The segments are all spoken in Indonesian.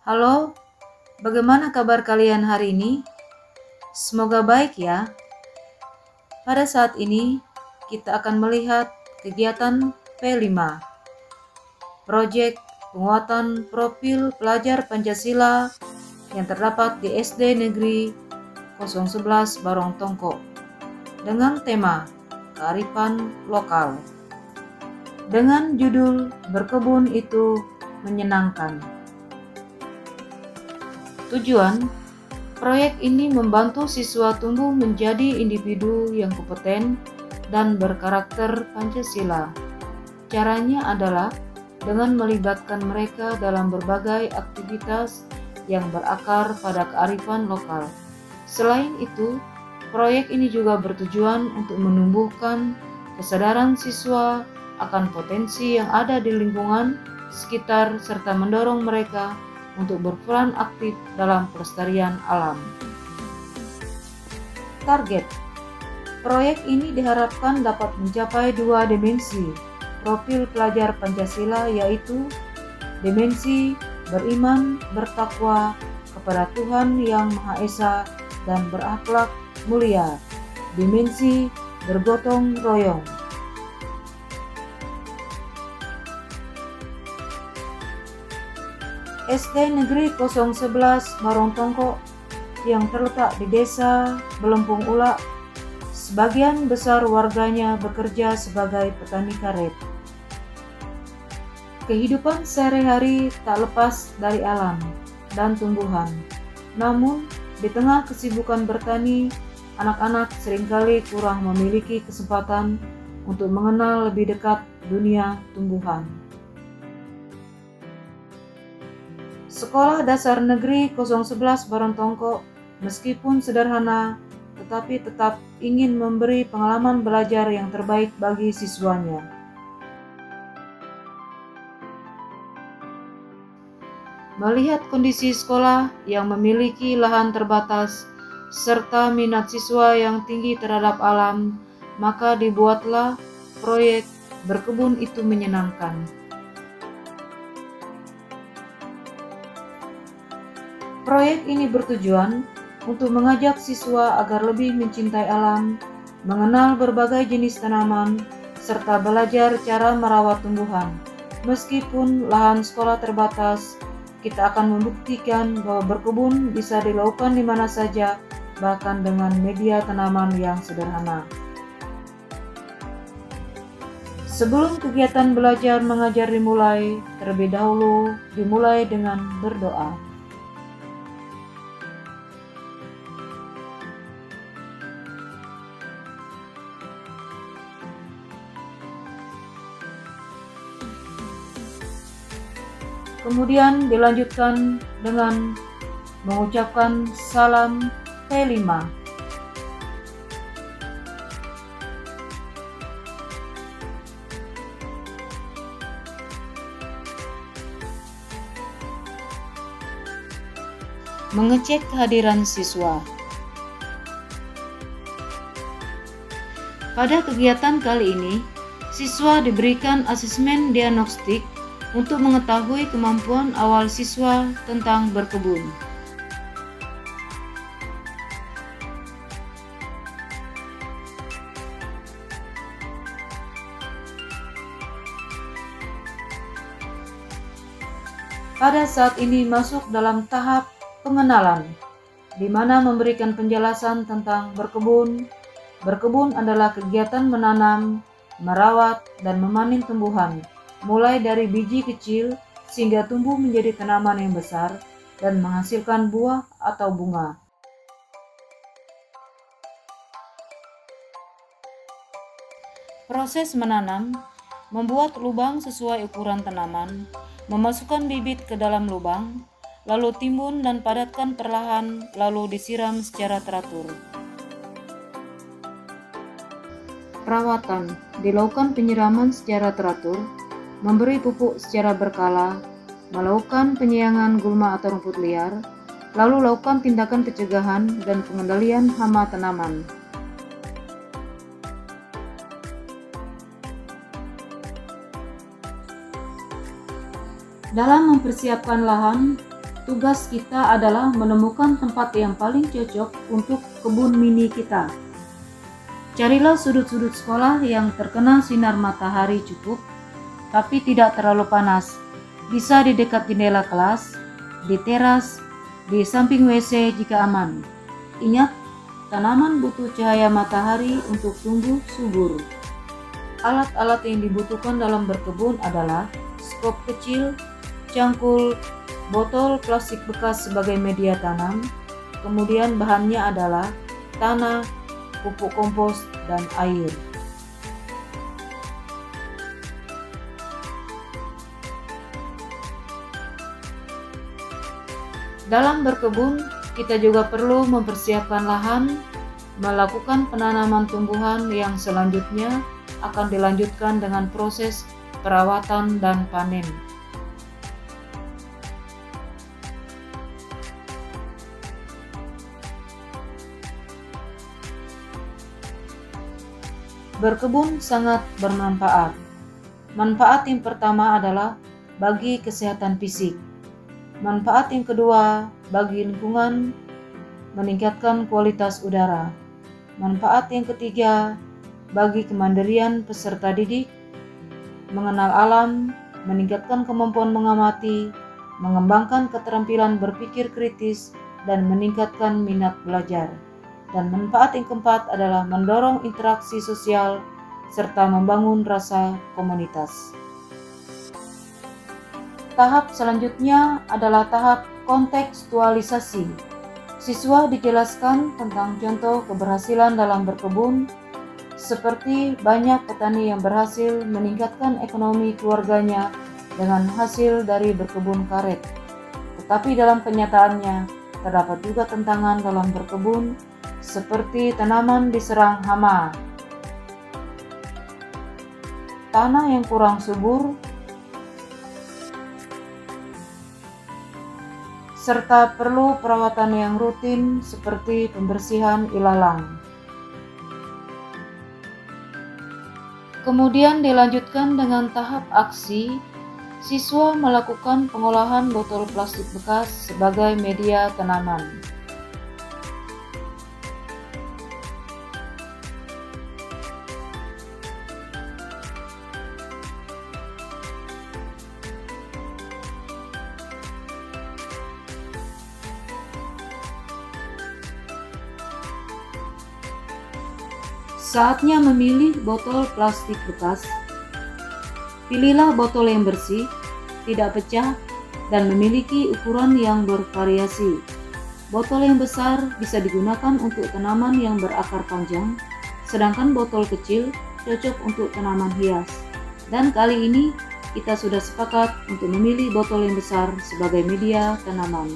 Halo, bagaimana kabar kalian hari ini? Semoga baik ya. Pada saat ini, kita akan melihat kegiatan P5, Proyek Penguatan Profil Pelajar Pancasila yang terdapat di SD Negeri 011 Barong Tongko, dengan tema Kearifan Lokal. Dengan judul Berkebun itu Menyenangkan. Tujuan proyek ini membantu siswa tumbuh menjadi individu yang kompeten dan berkarakter Pancasila. Caranya adalah dengan melibatkan mereka dalam berbagai aktivitas yang berakar pada kearifan lokal. Selain itu, proyek ini juga bertujuan untuk menumbuhkan kesadaran siswa akan potensi yang ada di lingkungan sekitar serta mendorong mereka untuk berperan aktif dalam pelestarian alam. Target proyek ini diharapkan dapat mencapai 2 dimensi profil pelajar Pancasila, yaitu dimensi beriman, bertakwa kepada Tuhan Yang Maha Esa dan berakhlak mulia, dimensi bergotong royong. SD Negeri 011 Barong Tongko yang terletak di Desa Belempung Ula, sebagian besar warganya bekerja sebagai petani karet. Kehidupan sehari-hari tak lepas dari alam dan tumbuhan. Namun, di tengah kesibukan bertani, anak-anak seringkali kurang memiliki kesempatan untuk mengenal lebih dekat dunia tumbuhan. Sekolah Dasar Negeri 011 Barong Tongko meskipun sederhana, tetapi tetap ingin memberi pengalaman belajar yang terbaik bagi siswanya. Melihat kondisi sekolah yang memiliki lahan terbatas serta minat siswa yang tinggi terhadap alam, maka dibuatlah proyek Berkebun itu Menyenangkan. Proyek ini bertujuan untuk mengajak siswa agar lebih mencintai alam, mengenal berbagai jenis tanaman, serta belajar cara merawat tumbuhan. Meskipun lahan sekolah terbatas, kita akan membuktikan bahwa berkebun bisa dilakukan di mana saja, bahkan dengan media tanaman yang sederhana. Sebelum kegiatan belajar mengajar dimulai, terlebih dahulu dimulai dengan berdoa. Kemudian dilanjutkan dengan mengucapkan salam P5. Mengecek kehadiran siswa. Pada kegiatan kali ini, siswa diberikan asesmen diagnostik untuk mengetahui kemampuan awal siswa tentang berkebun. Pada saat ini masuk dalam tahap pengenalan, di mana memberikan penjelasan tentang berkebun. Berkebun adalah kegiatan menanam, merawat, dan memanen tumbuhan, mulai dari biji kecil sehingga tumbuh menjadi tanaman yang besar dan menghasilkan buah atau bunga. Proses menanam, membuat lubang sesuai ukuran tanaman, memasukkan bibit ke dalam lubang, lalu timbun dan padatkan perlahan, lalu disiram secara teratur. Perawatan, dilakukan penyiraman secara teratur, memberi pupuk secara berkala, melakukan penyiangan gulma atau rumput liar, lalu lakukan tindakan pencegahan dan pengendalian hama tanaman. Dalam mempersiapkan lahan, tugas kita adalah menemukan tempat yang paling cocok untuk kebun mini kita. Carilah sudut-sudut sekolah yang terkena sinar matahari cukup, tapi tidak terlalu panas. Bisa di dekat jendela kelas, di teras, di samping WC jika aman. Ingat, tanaman butuh cahaya matahari untuk tumbuh subur. Alat-alat yang dibutuhkan dalam berkebun adalah skop kecil, cangkul, botol plastik bekas sebagai media tanam, kemudian bahannya adalah tanah, pupuk kompos, dan air. Dalam berkebun, kita juga perlu mempersiapkan lahan, melakukan penanaman tumbuhan yang selanjutnya akan dilanjutkan dengan proses perawatan dan panen. Berkebun sangat bermanfaat. Manfaat yang pertama adalah bagi kesehatan fisik. Manfaat yang kedua bagi lingkungan, meningkatkan kualitas udara. Manfaat yang ketiga bagi kemandirian peserta didik, mengenal alam, meningkatkan kemampuan mengamati, mengembangkan keterampilan berpikir kritis, dan meningkatkan minat belajar. Dan manfaat yang keempat adalah mendorong interaksi sosial serta membangun rasa komunitas. Tahap selanjutnya adalah tahap kontekstualisasi. Siswa dijelaskan tentang contoh keberhasilan dalam berkebun, seperti banyak petani yang berhasil meningkatkan ekonomi keluarganya dengan hasil dari berkebun karet. Tetapi dalam kenyataannya, terdapat juga tantangan dalam berkebun, seperti tanaman diserang hama, tanah yang kurang subur, serta perlu perawatan yang rutin seperti pembersihan ilalang. Kemudian dilanjutkan dengan tahap aksi. Siswa melakukan pengolahan botol plastik bekas sebagai media tanaman. Saatnya memilih botol plastik bekas. Pilihlah botol yang bersih, tidak pecah, dan memiliki ukuran yang bervariasi. Botol yang besar bisa digunakan untuk tanaman yang berakar panjang, sedangkan botol kecil cocok untuk tanaman hias. Dan kali ini kita sudah sepakat untuk memilih botol yang besar sebagai media tanaman.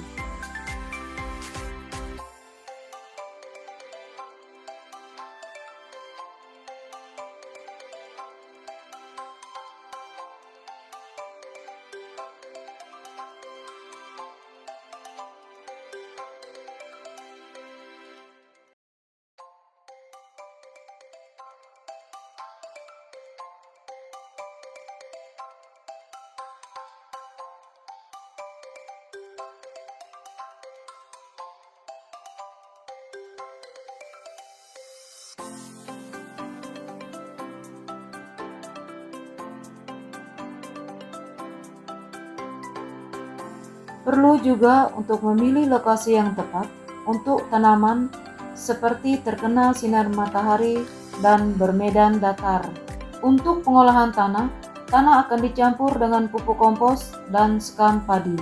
Perlu juga untuk memilih lokasi yang tepat untuk tanaman seperti terkena sinar matahari dan bermedan datar. Untuk pengolahan tanah, tanah akan dicampur dengan pupuk kompos dan sekam padi.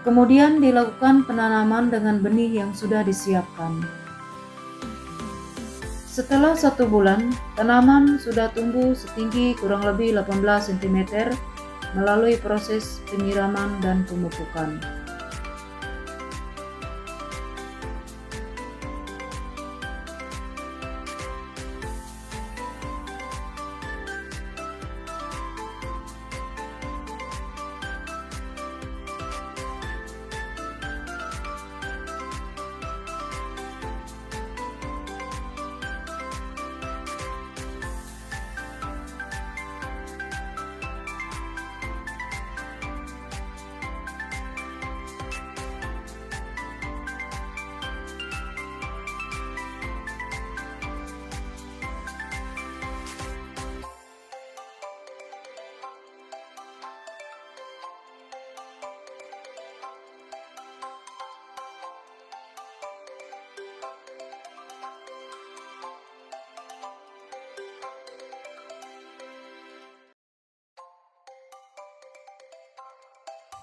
Kemudian dilakukan penanaman dengan benih yang sudah disiapkan. Setelah 1 bulan, tanaman sudah tumbuh setinggi kurang lebih 18 cm melalui proses penyiraman dan pemupukan.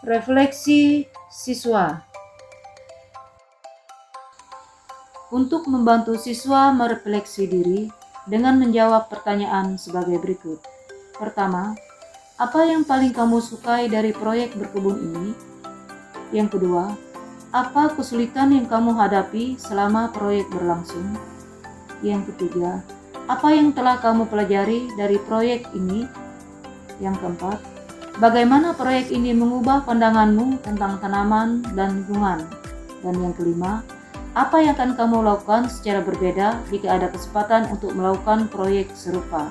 Refleksi siswa. Untuk membantu siswa merefleksi diri dengan menjawab pertanyaan sebagai berikut. Pertama, apa yang paling kamu sukai dari proyek berkebun ini? Yang kedua, apa kesulitan yang kamu hadapi selama proyek berlangsung? Yang ketiga, apa yang telah kamu pelajari dari proyek ini? Yang keempat, bagaimana proyek ini mengubah pandanganmu tentang tanaman dan lingkungan? Dan yang kelima, apa yang akan kamu lakukan secara berbeda jika ada kesempatan untuk melakukan proyek serupa?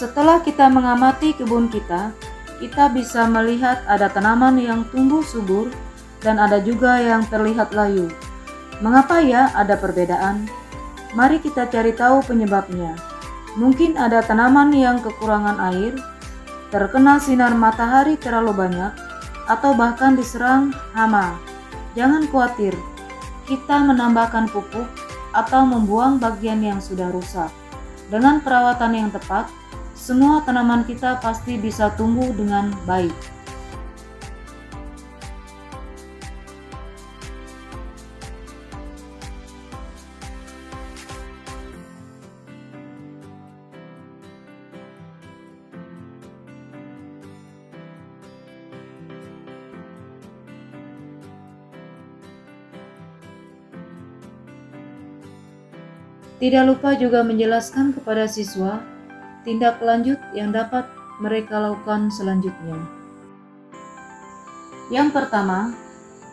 Setelah kita mengamati kebun kita bisa melihat ada tanaman yang tumbuh subur dan ada juga yang terlihat layu. Mengapa ya ada perbedaan? Mari kita cari tahu penyebabnya. Mungkin ada tanaman yang kekurangan air, terkena sinar matahari terlalu banyak, atau bahkan diserang hama. Jangan khawatir, kita menambahkan pupuk atau membuang bagian yang sudah rusak. Dengan perawatan yang tepat, semua tanaman kita pasti bisa tumbuh dengan baik. Tidak lupa juga menjelaskan kepada siswa tindak lanjut yang dapat mereka lakukan selanjutnya. Yang pertama,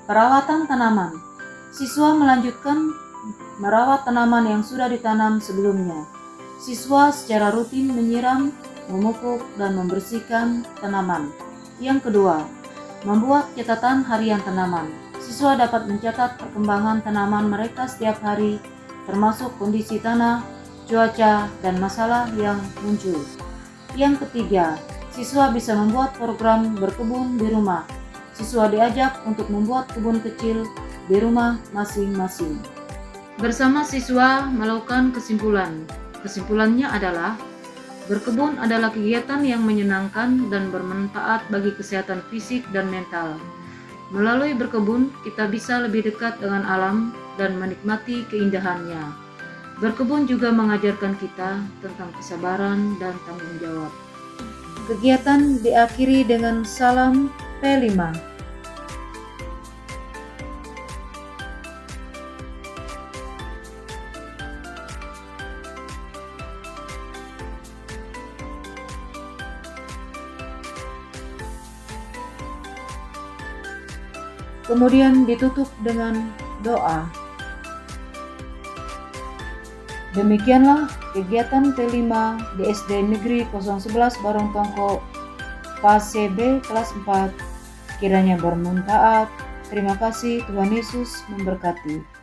perawatan tanaman. Siswa melanjutkan merawat tanaman yang sudah ditanam sebelumnya. Siswa secara rutin menyiram, memupuk, dan membersihkan tanaman. Yang kedua, membuat catatan harian tanaman. Siswa dapat mencatat perkembangan tanaman mereka setiap hari, termasuk kondisi tanah, cuaca, dan masalah yang muncul. Yang ketiga, siswa bisa membuat program berkebun di rumah. Siswa diajak untuk membuat kebun kecil di rumah masing-masing. Bersama siswa melakukan kesimpulan. Kesimpulannya adalah, berkebun adalah kegiatan yang menyenangkan dan bermanfaat bagi kesehatan fisik dan mental. Melalui berkebun, kita bisa lebih dekat dengan alam dan menikmati keindahannya. Berkebun juga mengajarkan kita tentang kesabaran dan tanggung jawab. Kegiatan diakhiri dengan salam P5. Kemudian ditutup dengan doa. Demikianlah kegiatan P5 di SD Negeri 011 Barongtongko, Fase B kelas 4. Kiranya bermanfaat. Terima kasih, Tuhan Yesus memberkati.